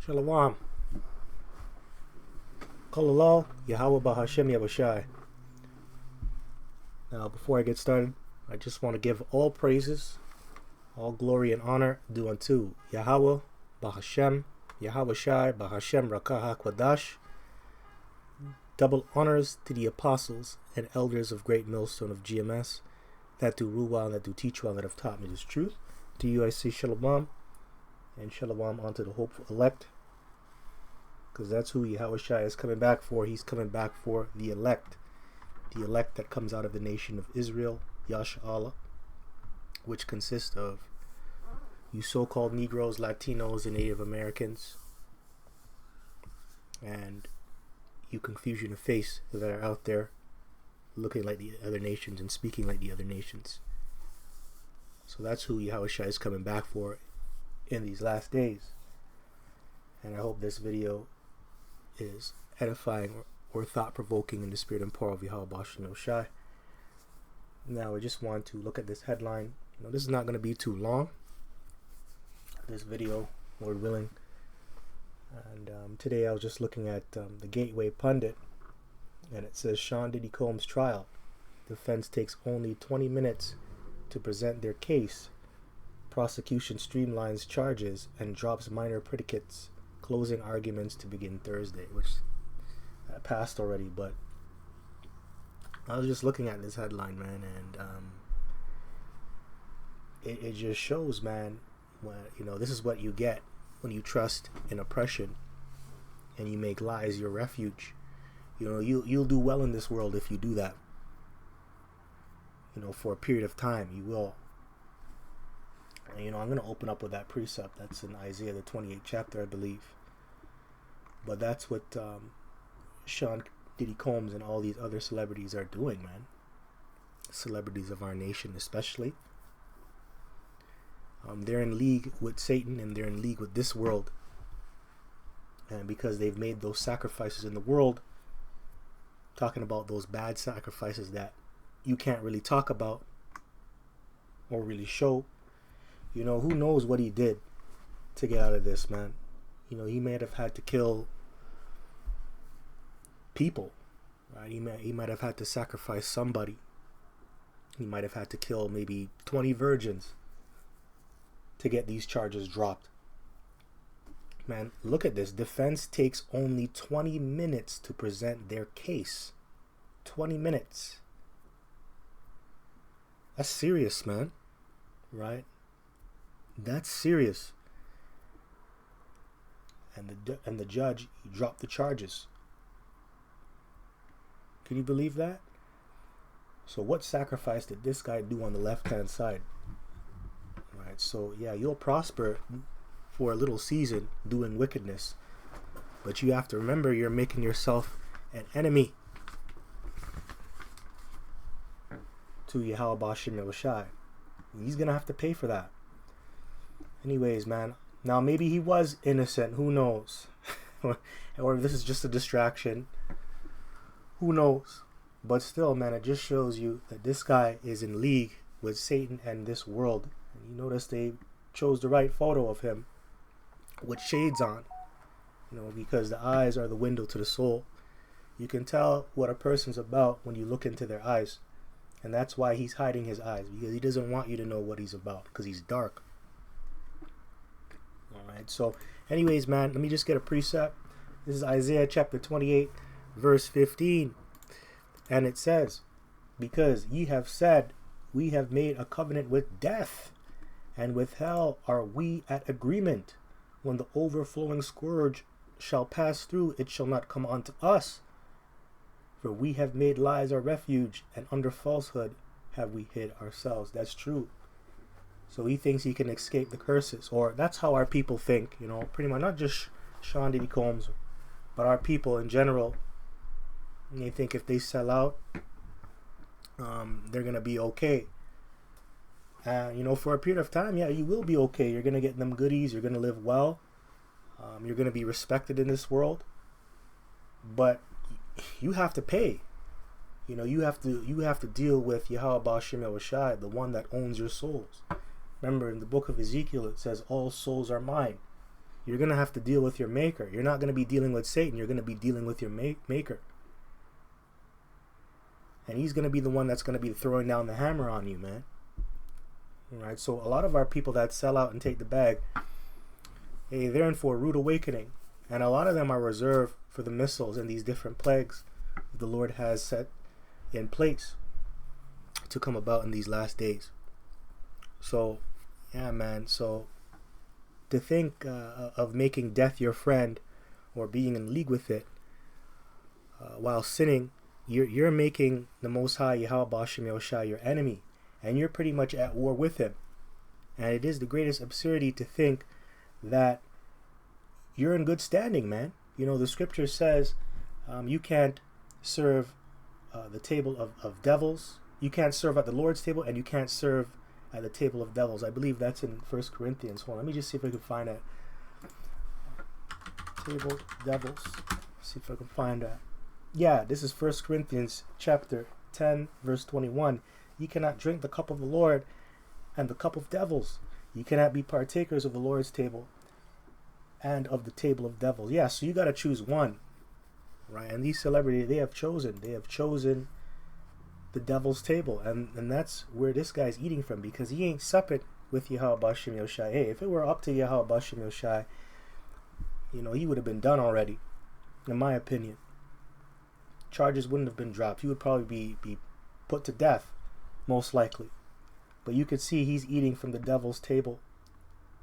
Shalom. Kolalal, Yahweh Bahashem Yahushai. Now, before I get started, I just want to give all praises, all glory and honor due unto Yahweh Bahashem Yahushai Bahashem Rakah HaKwadash. Double honors to the apostles and elders of Great Millstone of GMS that do rule well and that do teach well and that have taught me this truth. To you I say Shalom, and Shalom unto the hopeful elect, because that's who Yahushai is coming back for. He's coming back for the elect that comes out of the nation of Israel, Yash Allah, which consists of you so-called Negroes, Latinos, and Native Americans, and you confusion of face that are out there looking like the other nations and speaking like the other nations. So that's who Yahushua is coming back for in these last days. And I hope this video is edifying or thought-provoking in the spirit and power of Yahweh Bashem Yahushai. Now I just want to look at this headline. This is not going to be too long, this video, Lord willing. And today I was just looking at the Gateway Pundit, and it says Sean Diddy Combs trial. Defense takes only 20 minutes to present their case. Prosecution streamlines charges and drops minor predicates. Closing arguments to begin Thursday, which passed already, but I was just looking at this headline, man, and it just shows, man, when, this is what you get when you trust in oppression and you make lies your refuge. You'll do well in this world if you do that. For a period of time, you will. And, I'm going to open up with that precept. That's in Isaiah, the 28th chapter, I believe. But that's what Sean Diddy Combs and all these other celebrities are doing, man. Celebrities of our nation, especially. They're in league with Satan, and they're in league with this world. And because they've made those sacrifices in the world, talking about those bad sacrifices that you can't really talk about or really show, who knows what he did to get out of this, man. He may have had to kill people, right? He might have had to sacrifice somebody. He might have had to kill maybe 20 virgins to get these charges dropped. Man, look at this. Defense takes only 20 minutes to present their case. 20 minutes. That's serious, man. Right? That's serious. And the judge, he dropped the charges. Can you believe that? So what sacrifice did this guy do on the left-hand side? Right. So yeah, you'll prosper for a little season doing wickedness, but you have to remember you're making yourself an enemy to Yahweh Bashem Yahushai. He's gonna have to pay for that. Anyways, man. Now maybe he was innocent. Who knows? Or this is just a distraction. Who knows? But still, man, it just shows you that this guy is in league with Satan and this world. And you notice they chose the right photo of him with shades on. Because the eyes are the window to the soul. You can tell what a person's about when you look into their eyes. And that's why he's hiding his eyes, because he doesn't want you to know what he's about, because he's dark. Alright, so anyways, man, let me just get a precept. This is Isaiah chapter 28, verse 15. And it says, because ye have said, we have made a covenant with death, and with hell are we at agreement. When the overflowing scourge shall pass through, it shall not come unto us. For we have made lies our refuge, and under falsehood have we hid ourselves. That's true. So he thinks he can escape the curses, or that's how our people think, pretty much, not just Sean Diddy Combs, but our people in general. And they think if they sell out, they're going to be okay. For a period of time, yeah, you will be okay. You're going to get them goodies. You're going to live well. You're going to be respected in this world. But you have to pay. You have to deal with Yahweh Bashem Yahushai, the one that owns your souls. Remember, in the book of Ezekiel, it says, all souls are mine. You're going to have to deal with your maker. You're not going to be dealing with Satan. You're going to be dealing with your maker. And he's going to be the one that's going to be throwing down the hammer on you, man. All right. So a lot of our people that sell out and take the bag, hey, they're in for a rude awakening. And a lot of them are reserved for the missiles and these different plagues the Lord has set in place to come about in these last days. So, yeah, man. So to think of making death your friend or being in league with it while sinning, you're making the Most High Yahweh Ba'ashem Yahushua your enemy, and you're pretty much at war with him. And it is the greatest absurdity to think that you're in good standing, man. You know, the scripture says you can't serve the table of devils. You can't serve at the Lord's table, and you can't serve at the table of devils. I believe that's in 1 Corinthians. Hold on, let me just see if I can find that. Table devils. See if I can find that. Yeah, this is 1 Corinthians chapter 10, verse 21. You cannot drink the cup of the Lord and the cup of devils. You cannot be partakers of the Lord's table and of the table of devils. Yeah, so you got to choose one, right? And these celebrities, they have chosen the devil's table, and that's where this guy's eating from, because he ain't supping with Yahweh Ba'ashem Yahushua. Hey, if it were up to Yahweh Ba'ashem Yahushua, you know, he would have been done already, in my opinion. Charges wouldn't have been dropped. He would probably be put to death, most likely. But you could see he's eating from the devil's table.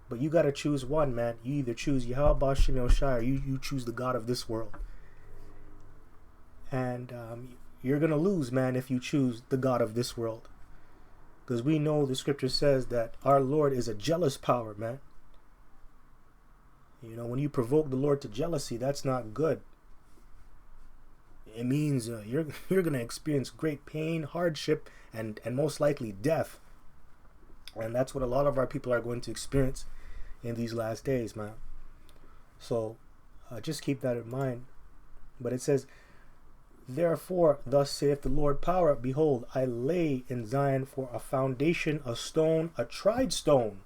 But you got to choose one, man. You either choose Yahweh Ba'ashem Yahushua, or you choose the God of this world. And you're going to lose, man, if you choose the God of this world. Because we know the scripture says that our Lord is a jealous power, man. You know, when you provoke the Lord to jealousy, that's not good. It means you're going to experience great pain, hardship, and most likely death. And that's what a lot of our people are going to experience in these last days, man. So just keep that in mind. But it says, therefore, thus saith the Lord power, behold, I lay in Zion for a foundation, a stone, a tried stone,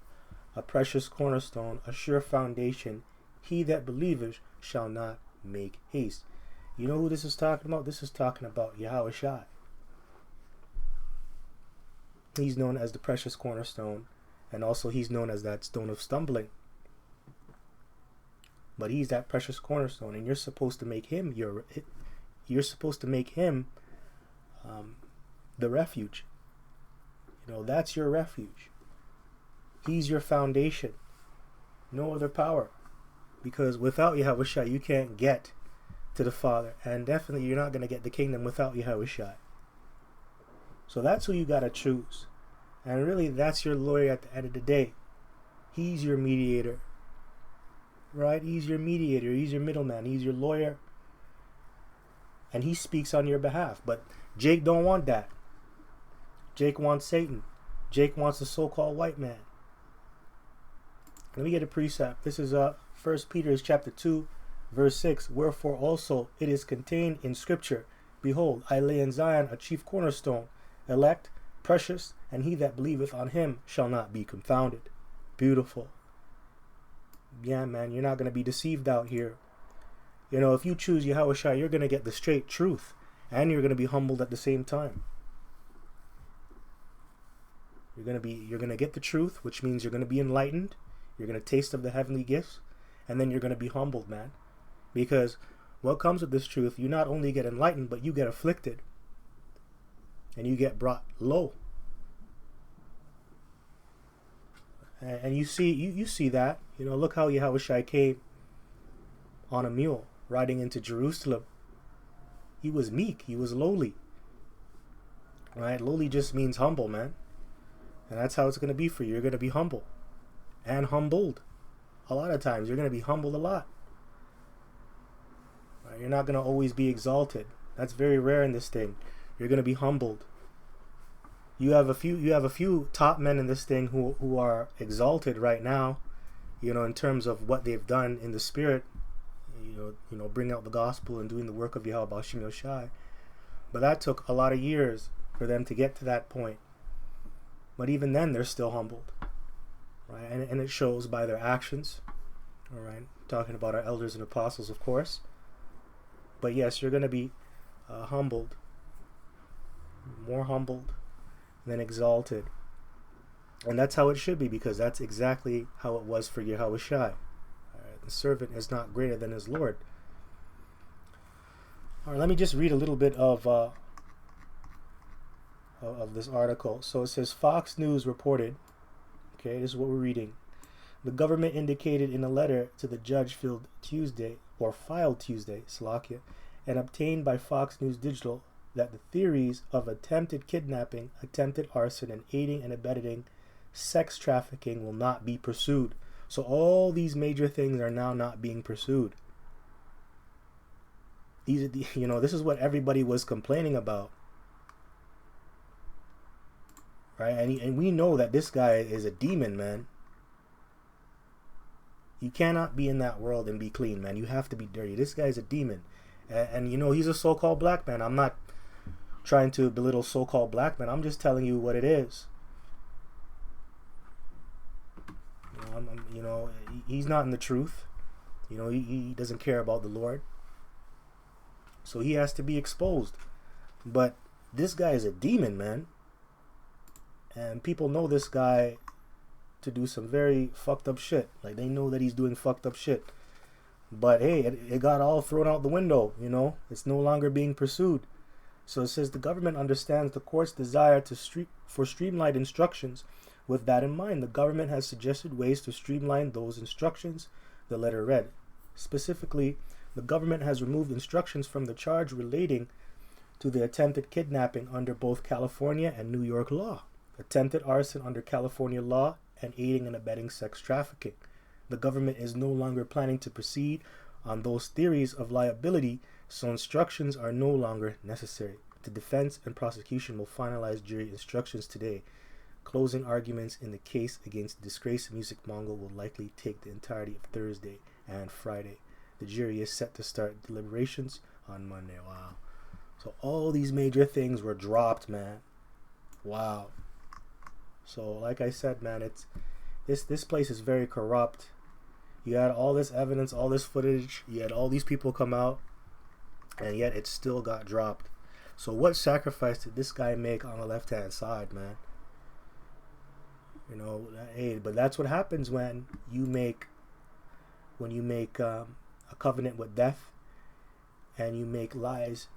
a precious cornerstone, a sure foundation. He that believeth shall not make haste. You know who this is talking about? This is talking about Yahushua. He's known as the precious cornerstone, and also he's known as that stone of stumbling. But he's that precious cornerstone, and you're supposed to make him the refuge. You know, that's your refuge. He's your foundation. No other power. Because without Yahushua, you can't get to the Father. And definitely you're not going to get the kingdom without Yahushua. So that's who you got to choose. And really, that's your lawyer at the end of the day. He's your mediator. Right? He's your mediator. He's your middleman. He's your lawyer. And he speaks on your behalf. But Jake don't want that. Jake wants Satan. Jake wants the so-called white man. Let me get a precept. This is 1 Peter chapter 2, verse 6. Wherefore also it is contained in Scripture, behold, I lay in Zion a chief cornerstone, elect, precious, and he that believeth on him shall not be confounded. Beautiful. Yeah, man, you're not going to be deceived out here. You know, if you choose Yahushua, you're going to get the straight truth, and you're going to be humbled at the same time. You're going to get the truth, which means you're going to be enlightened. You're going to taste of the heavenly gifts, and then you're going to be humbled, man. Because what comes with this truth, you not only get enlightened, but you get afflicted. And you get brought low. And you see that. You know, look how Yahushua came on a mule, riding into Jerusalem. He was meek. He was lowly. Right? Lowly just means humble, man. And that's how it's going to be for you. You're going to be humble. And humbled. A lot of times, you're going to be humbled a lot. Right? You're not going to always be exalted. That's very rare in this thing. You're going to be humbled. You have a few top men in this thing who are exalted right now, you know, in terms of what they've done in the spirit, you know, bring out the gospel and doing the work of Yahweh Ba'ashem Yahushua. But that took a lot of years for them to get to that point. But even then, they're still humbled, right? And it shows by their actions, All right, talking about our elders and apostles, of course. But yes, you're going to be humbled, more humbled than exalted. And that's how it should be, because that's exactly how it was for Yahushua. The servant is not greater than his Lord. All right, let me just read a little bit of this article. So it says, Fox News reported, okay, this is what we're reading. The government indicated in a letter to the judge filed Tuesday, Slovakia, and obtained by Fox News Digital, that the theories of attempted kidnapping, attempted arson, and aiding and abetting sex trafficking will not be pursued. So all these major things are now not being pursued. These are the, this is what everybody was complaining about. Right? And we know that this guy is a demon, man. You cannot be in that world and be clean, man. You have to be dirty. This guy's a demon. And he's a so-called black man. I'm not trying to belittle so-called black men. I'm just telling you what it is. He's not in the truth. He doesn't care about the Lord. So he has to be exposed. But this guy is a demon, man. And people know this guy to do some very fucked up shit. Like, they know that he's doing fucked up shit. But hey, it got all thrown out the window, It's no longer being pursued. So it says the government understands the court's desire for streamlined instructions. With that in mind, the government has suggested ways to streamline those instructions, the letter read. Specifically, the government has removed instructions from the charge relating to the attempted kidnapping under both California and New York law, attempted arson under California law, and aiding and abetting sex trafficking. The government is no longer planning to proceed on those theories of liability, so instructions are no longer necessary. The defense and prosecution will finalize jury instructions today. Closing arguments in the case against the disgraced music mogul will likely take the entirety of Thursday and Friday. The jury is set to start deliberations on Monday. Wow. So all these major things were dropped, man. Wow. So like I said, man, this place is very corrupt. You had all this evidence, all this footage, you had all these people come out, and yet it still got dropped. So what sacrifice did this guy make on the left-hand side, man? Hey, but that's what happens when you make a covenant with death, and you make lies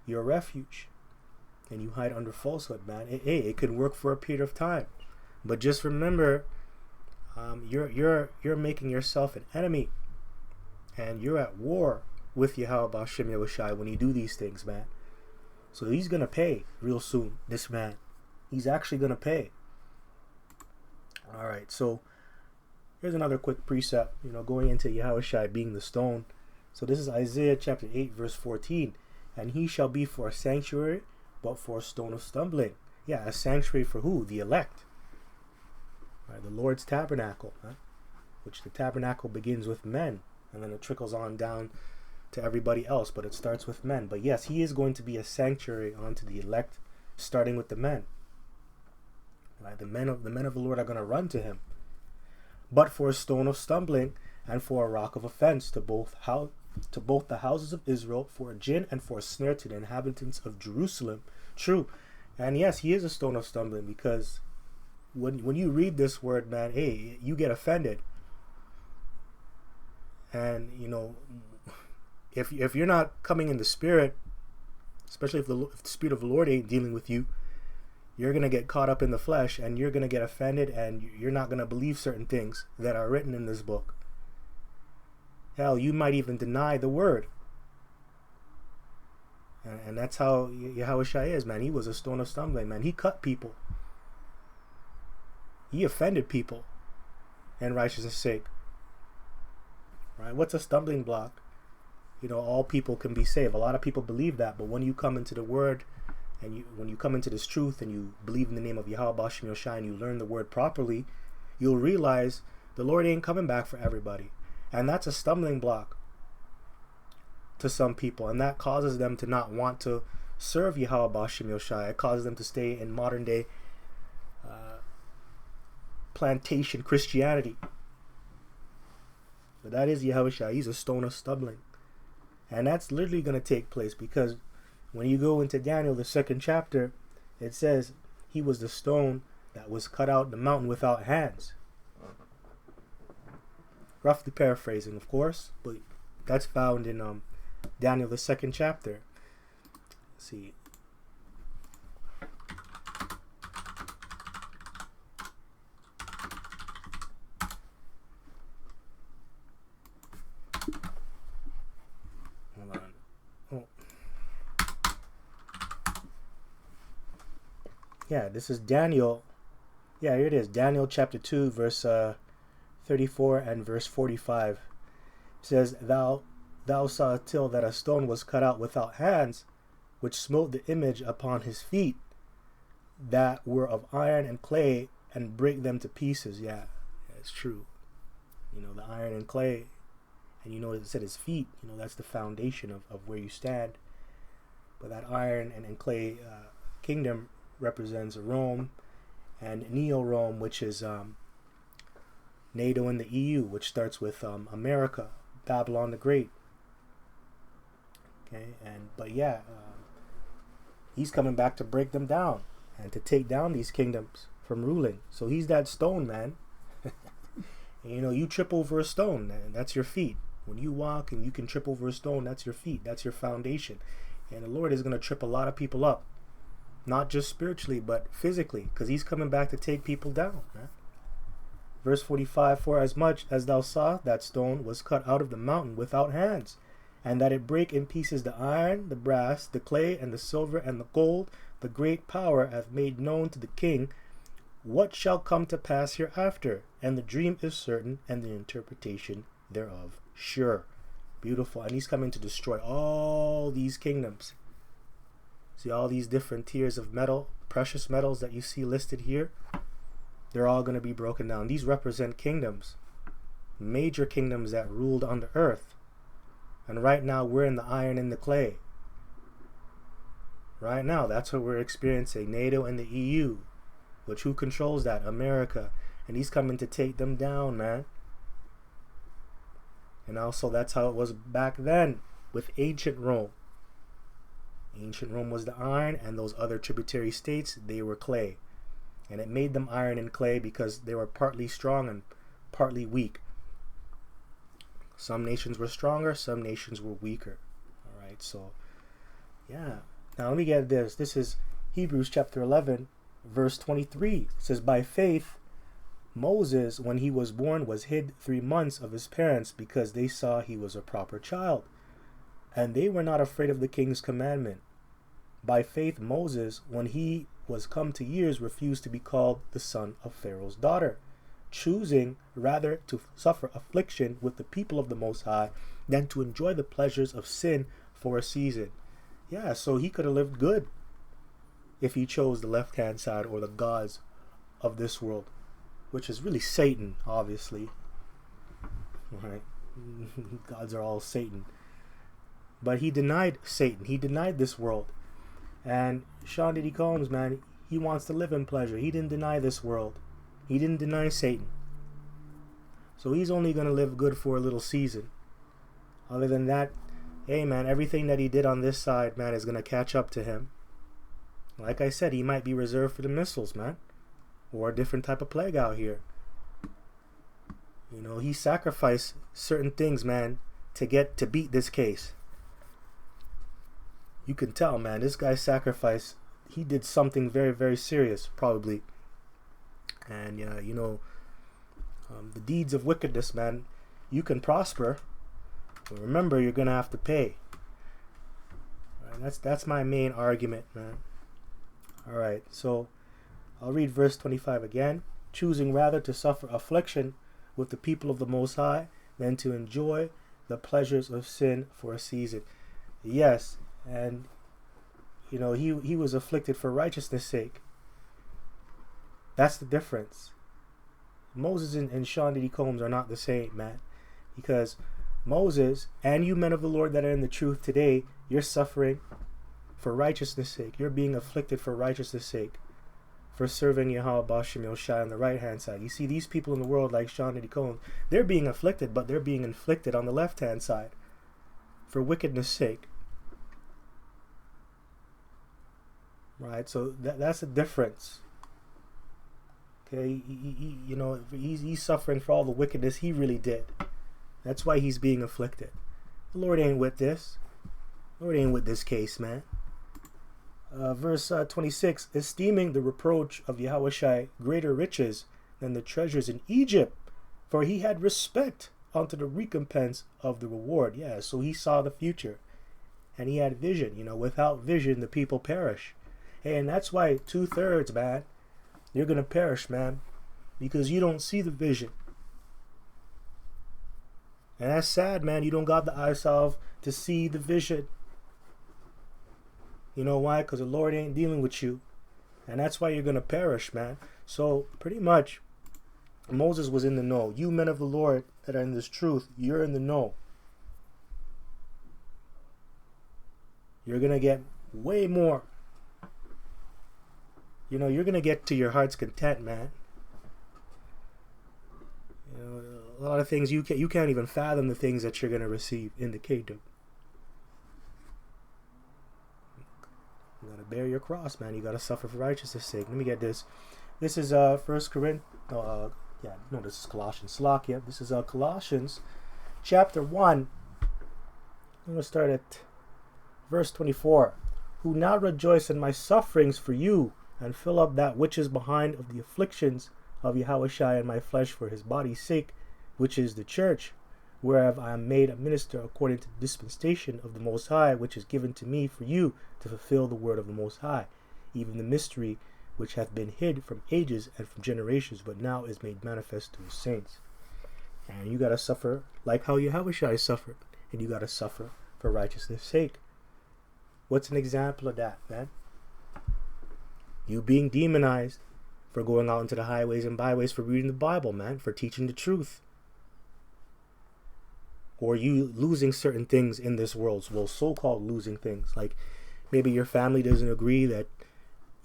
your refuge, and you hide under falsehood, man. It can work for a period of time, but just remember, you're making yourself an enemy, and you're at war with Yahweh B'Shem Yahushai when you do these things, man. So he's gonna pay real soon. This man, he's actually gonna pay. All right, so here's another quick precept, going into Yahushai being the stone. So this is Isaiah chapter 8, verse 14. And he shall be for a sanctuary, but for a stone of stumbling. Yeah, a sanctuary for who? The elect. Right, the Lord's tabernacle, which the tabernacle begins with men, and then it trickles on down to everybody else, but it starts with men. But yes, he is going to be a sanctuary unto the elect, starting with the men. Right, the men of the Lord are going to run to him. But for a stone of stumbling and for a rock of offense to both the houses of Israel, for a gin and for a snare to the inhabitants of Jerusalem. True. And yes, he is a stone of stumbling, because when you read this word, man, hey, you get offended. And if you're not coming in the spirit, especially if the spirit of the Lord ain't dealing with you, you're going to get caught up in the flesh, and you're going to get offended, and you're not going to believe certain things that are written in this book. Hell, you might even deny the word. And that's how Yahushua is, man. He was a stone of stumbling, man. He cut people. He offended people and righteousness' sake. Right? What's a stumbling block? All people can be saved. A lot of people believe that, but when you come into the word, and when you come into this truth, and you believe in the name of Yahweh B'Shem Yahushai, and you learn the word properly, you'll realize the Lord ain't coming back for everybody. And that's a stumbling block to some people, and that causes them to not want to serve Yahweh B'Shem Yahushai. It causes them to stay in modern day plantation Christianity. But that is Yahushua. He's a stone of stumbling. And that's literally going to take place, because when you go into Daniel, the 2nd chapter, it says he was the stone that was cut out the mountain without hands. Roughly paraphrasing, of course, but that's found in Daniel, the 2nd chapter. Let's see. Hold on. Oh. Yeah, this is Daniel. Yeah, here it is. Daniel chapter 2, verse 34 and verse 45. It says, Thou saw till that a stone was cut out without hands, which smote the image upon his feet, that were of iron and clay, and break them to pieces. Yeah, it's true. You know, the iron and clay, and you know it said his feet. You know, that's the foundation of where you stand. But that iron and clay kingdom represents Rome and Neo-Rome, which is NATO and the EU, which starts with America, Babylon the Great. Okay, but he's coming back to break them down and to take down these kingdoms from ruling. So he's that stone, man. And, you know, you trip over a stone, and that's your feet. When you walk and you can trip over a stone, that's your feet. That's your foundation. And the Lord is going to trip a lot of people up. Not just spiritually, but physically, because he's coming back to take people down, man. Verse 45, For as much as thou sawest that stone was cut out of the mountain without hands, and that it brake in pieces the iron, the brass, the clay, and the silver, and the gold, the great power hath made known to the king what shall come to pass hereafter. And the dream is certain, and the interpretation thereof sure. Beautiful. And he's coming to destroy all these kingdoms. See all these different tiers of metal, precious metals that you see listed here? They're all going to be broken down. These represent kingdoms, major kingdoms that ruled on the earth. And right now we're in the iron and the clay. Right now, that's what we're experiencing. NATO and the EU. Which who controls that? America. And he's coming to take them down, man. And also that's how it was back then with ancient Rome. Ancient Rome was the iron, and those other tributary states, they were clay. And it made them iron and clay because they were partly strong and partly weak. Some nations were stronger, some nations were weaker. Alright, so, yeah. Now let me get this. This is Hebrews chapter 11, verse 23. It says, By faith, Moses, when he was born, was hid 3 months of his parents, because they saw he was a proper child. And they were not afraid of the king's commandment. By faith, Moses, when he was come to years, refused to be called the son of Pharaoh's daughter, choosing rather to suffer affliction with the people of the Most High than to enjoy the pleasures of sin for a season. Yeah, so he could have lived good if he chose the left-hand side, or the gods of this world, which is really Satan, obviously. Right? Gods are all Satan. But he denied Satan. He denied this world. And Sean Diddy Combs, man, he wants to live in pleasure. He didn't deny this world. He didn't deny Satan. So he's only going to live good for a little season. Other than that, hey, man, everything that he did on this side, man, is going to catch up to him. Like I said, he might be reserved for the missiles, man. Or a different type of plague out here. You know, he sacrificed certain things, man, to beat this case. You can tell, man, this guy sacrificed. He did something very, very serious, probably. And, you know, the deeds of wickedness, man, you can prosper. But remember, you're going to have to pay. Right, that's my main argument, man. All right, so I'll read verse 25 again. Choosing rather to suffer affliction with the people of the Most High than to enjoy the pleasures of sin for a season. Yes, and you know, he was afflicted for righteousness' sake. That's the difference. Moses and Sean Diddy Combs are not the same, man. Because Moses and you men of the Lord that are in the truth today, you're suffering for righteousness' sake. You're being afflicted for righteousness' sake. for serving Yahweh Bashem Yoshai on the right hand side. You see, these people in the world like Sean Diddy Combs, they're being afflicted, but they're being inflicted on the left hand side for wickedness sake. Right? So that's a difference. Okay, you know, he's suffering for all the wickedness he really did. That's why he's being afflicted. The Lord ain't with this. The Lord ain't with this case, man. Verse 26, esteeming the reproach of Yahushai greater riches than the treasures in Egypt, for he had respect unto the recompense of the reward. Yeah, so he saw the future, and he had vision. You know, without vision, the people perish. Hey, and that's why 2/3, man, you're going to perish, man, because you don't see the vision. And that's sad, man. You don't got the eyesalve to see the vision. You know why? Because the Lord ain't dealing with you. And that's why you're going to perish, man. So, pretty much, Moses was in the know. You men of the Lord that are in this truth, you're in the know. You're going to get way more. You know, you're going to get to your heart's content, man. You know, a lot of things you can't even fathom the things that you're going to receive in the kingdom. You got to bear your cross, man. You got to suffer for righteousness' sake. Let me get this. This is 1 Corinthians. This is Colossians. Slakia. This is Colossians chapter 1. I'm going to start at verse 24. Who now rejoice in my sufferings for you, and fill up that which is behind of the afflictions of Yahushai in my flesh for his body's sake, which is the church, whereof I am made a minister according to the dispensation of the Most High, which is given to me for you to fulfill the word of the Most High, even the mystery which hath been hid from ages and from generations, but now is made manifest to his saints. And you got to suffer like how Yahushai suffered, and you got to suffer for righteousness' sake. What's an example of that, man? You being demonized for going out into the highways and byways for reading the Bible, man, for teaching the truth. Or you losing certain things in this world, well, so-called losing things. Like maybe your family doesn't agree that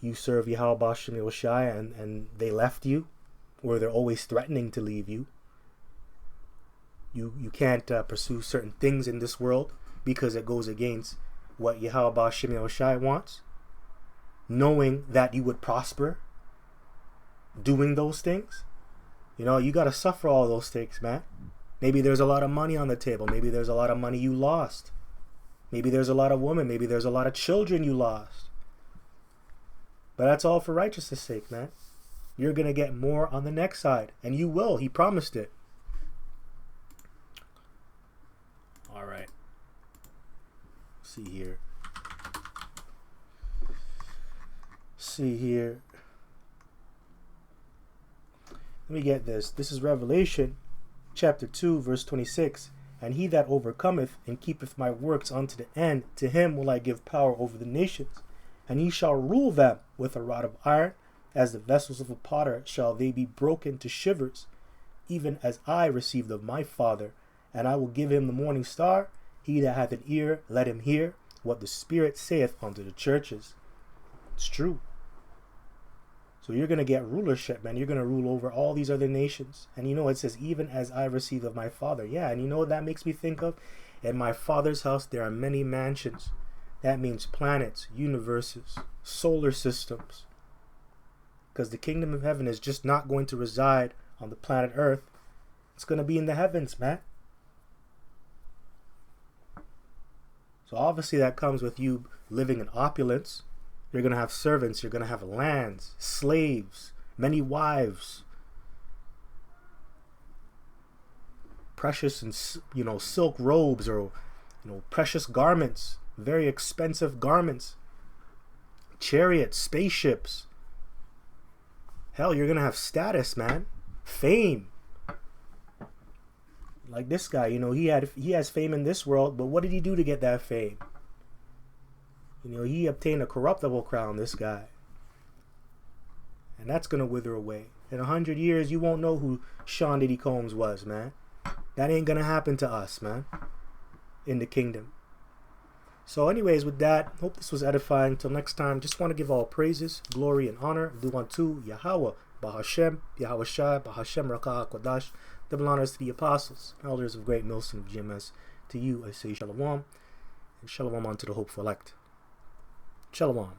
you serve Yahweh Bashem Yoshai and they left you, or they're always threatening to leave you. You can't pursue certain things in this world because it goes against what Yahweh Bashem Yoshai wants, knowing that you would prosper doing those things. You know, you got to suffer all those things, man. Maybe there's a lot of money on the table. Maybe there's a lot of money you lost. Maybe there's a lot of women. Maybe there's a lot of children you lost. But that's all for righteousness' sake, man. You're going to get more on the next side. And you will. He promised it. All right. See here. Let me get this. This is Revelation chapter 2 verse 26. And he that overcometh and keepeth my works unto the end, to him will I give power over the nations, and he shall rule them with a rod of iron. As the vessels of a potter shall they be broken to shivers, even as I received of my Father. And I will give him the morning star. He that hath an ear, let him hear what the Spirit saith unto the churches. It's true. So you're going to get rulership, man. You're going to rule over all these other nations. And you know, it says, even as I received of my Father. Yeah, and you know what that makes me think of? In my Father's house, there are many mansions. That means planets, universes, solar systems. Because the kingdom of heaven is just not going to reside on the planet Earth. It's going to be in the heavens, man. So obviously that comes with you living in opulence. You're going to have servants. You're going to have lands, slaves, many wives, precious and, silk robes, or, precious garments, very expensive garments, chariots, spaceships. Hell, you're going to have status, man, fame. Like this guy, he has fame in this world, but what did he do to get that fame? He obtained a corruptible crown, this guy. And that's going to wither away. In 100 years, you won't know who Sean Diddy Combs was, man. That ain't going to happen to us, man. In the kingdom. So anyways, with that, hope this was edifying. Until next time, just want to give all praises, glory, and honor due unto Yahweh, Bahashem, Yahweh Shai, Bahashem Rakah HaKodash. Double honors to the apostles, elders of Great Millstone of GMS. To you, I say Shalom, and Shalom unto the hopeful elect. Shalom.